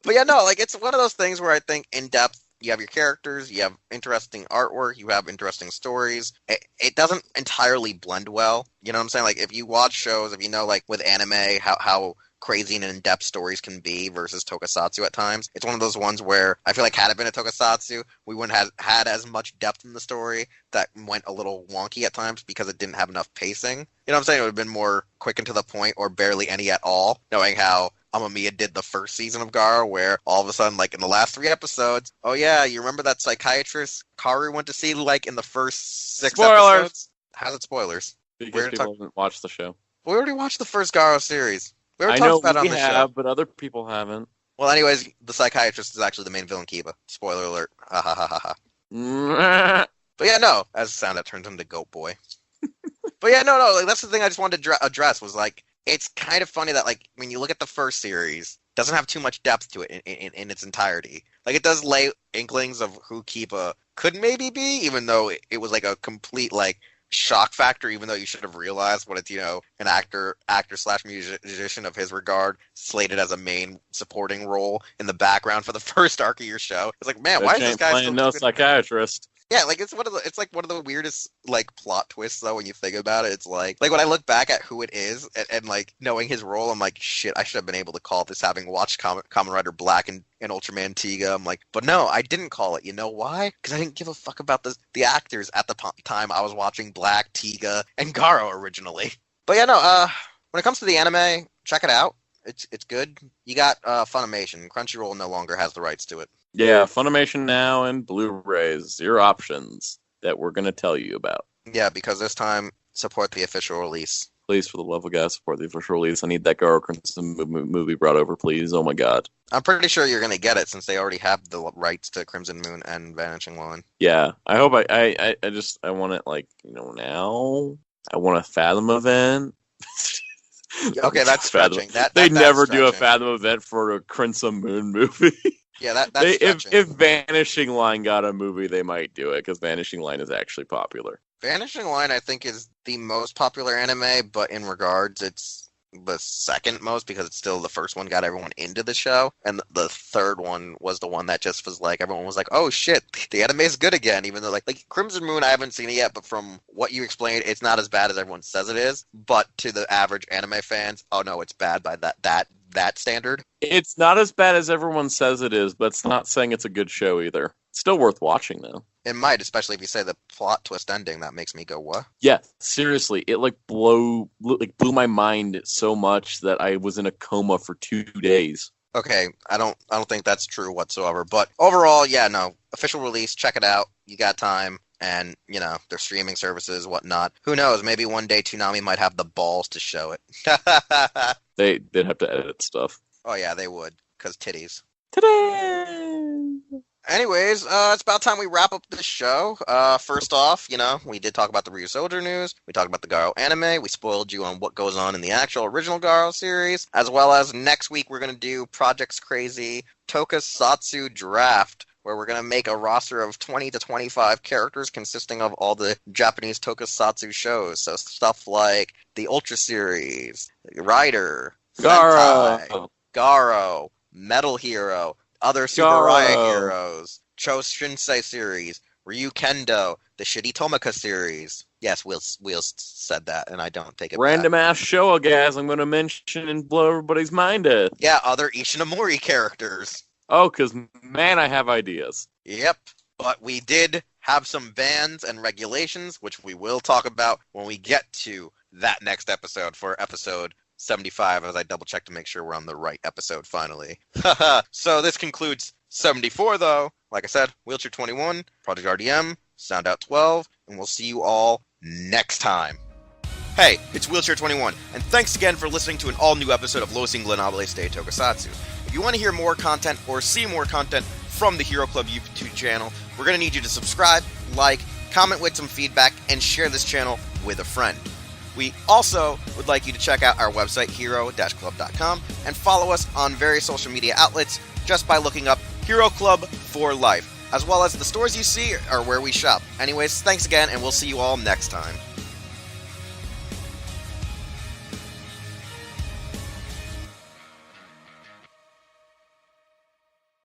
But yeah, no, it's one of those things where I think in depth, you have your characters, you have interesting artwork, you have interesting stories. It doesn't entirely blend well. You know what I'm saying? If you watch shows, if with anime, how crazy and in-depth stories can be versus Tokusatsu at times. It's one of those ones where I feel like had it been a Tokusatsu, we wouldn't have had as much depth in the story that went a little wonky at times because it didn't have enough pacing. You know what I'm saying? It would have been more quick and to the point or barely any at all, knowing how Amamiya did the first season of GARO, where all of a sudden, like in the last 3 episodes, oh yeah, you remember that psychiatrist Karu went to see like in the first 6 episodes? How's it spoilers? Because people haven't watched the show. We already watched the first GARO series. We already I know talked about it we on the have, show. but other people haven't. Well, anyways, the psychiatrist is actually the main villain, Kiba. Spoiler alert. Ha ha ha ha ha. But yeah, no, as Soundout turns into Goat Boy. But yeah, no, like, that's the thing I just wanted to address was like, it's kind of funny that like when you look at the first series, it doesn't have too much depth to it in its entirety. Like it does lay inklings of who Kiba could maybe be, even though it was like a complete like shock factor, even though you should have realized what it's, you know, an actor / musician of his regard slated as a main supporting role in the background for the first arc of your show. It's like, man, why is this guy playing still no psychiatrist? Yeah, like it's one of the weirdest like plot twists though when you think about it. It's like when I look back at who it is and like knowing his role, I'm like, shit, I should have been able to call this having watched Kamen Rider Black and Ultraman Tiga. I'm like, but no, I didn't call it. You know why? Because I didn't give a fuck about the actors at the time I was watching Black, Tiga, and GARO originally. But yeah, no. When it comes to the anime, check it out. It's good. You got Funimation. Crunchyroll no longer has the rights to it. Yeah, Funimation Now and Blu-rays, your options that we're going to tell you about. Yeah, because this time, support the official release. Please, for the love of God, support the official release. I need that GARO Crimson movie brought over, please. Oh my God. I'm pretty sure you're going to get it since they already have the rights to Crimson Moon and Vanishing Line. Yeah, I hope I want it like, you know, now. I want a Fathom event. Okay, that's stretching. They never do a Fathom event for a Crimson Moon movie. Yeah, that's stretching. If Vanishing Line got a movie, they might do it, because Vanishing Line is actually popular. Vanishing Line, I think, is the most popular anime, but in regards, it's the second most, because it's still the first one got everyone into the show, and the third one was the one that just was like, everyone was like, oh shit, the anime's good again, even though like Crimson Moon, I haven't seen it yet, but from what you explained, it's not as bad as everyone says it is, but to the average anime fans, oh no, it's bad by that standard. It's not as bad as everyone says it is, but it's not saying it's a good show either. It's still worth watching, though. It might, especially if you say the plot twist ending. That makes me go, what? Yeah, seriously, it blew my mind so much that I was in a coma for 2 days. Okay, I don't think that's true whatsoever. But overall, yeah, no, official release. Check it out. You got time, and you know their streaming services, whatnot. Who knows? Maybe one day Toonami might have the balls to show it. They'd have to edit stuff. Oh yeah, they would, because titties. Ta-da! Anyways, it's about time we wrap up this show. First off, you know, we did talk about the Ryusoulger news. We talked about the GARO anime. We spoiled you on what goes on in the actual original GARO series. As well as next week, we're going to do Project's Crazy Tokusatsu Draft, where we're going to make a roster of 20 to 25 characters consisting of all the Japanese Tokusatsu shows. So stuff like the Ultra series, Rider, Sentai, GARO, Metal Hero, other Super Riot heroes, Cho Shinsei series, Ryu Kendo, the Shitty Tomika series. Yes, Wheelz said that, and I don't take it Random back. ass show, guys, I'm going to mention and blow everybody's mind at. Yeah, other Ishinomori characters. Oh, because, man, I have ideas. Yep, but we did have some bans and regulations, which we will talk about when we get to that next episode, for episode 75, as I double check to make sure we're on the right episode finally. So this concludes 74, though. Like I said, Wheelchair 21, Project RDM, Soundout 12, and we'll see you all next time. Hey, it's Wheelchair 21, and thanks again for listening to an all-new episode of Los Ingobernables de Tokusatsu. If you want to hear more content or see more content from the Hero Club YouTube channel, we're going to need you to subscribe, like, comment with some feedback, and share this channel with a friend. We also would like you to check out our website, hero-club.com, and follow us on various social media outlets just by looking up Hero Club for Life, as well as the stores you see are where we shop. Anyways, thanks again, and we'll see you all next time.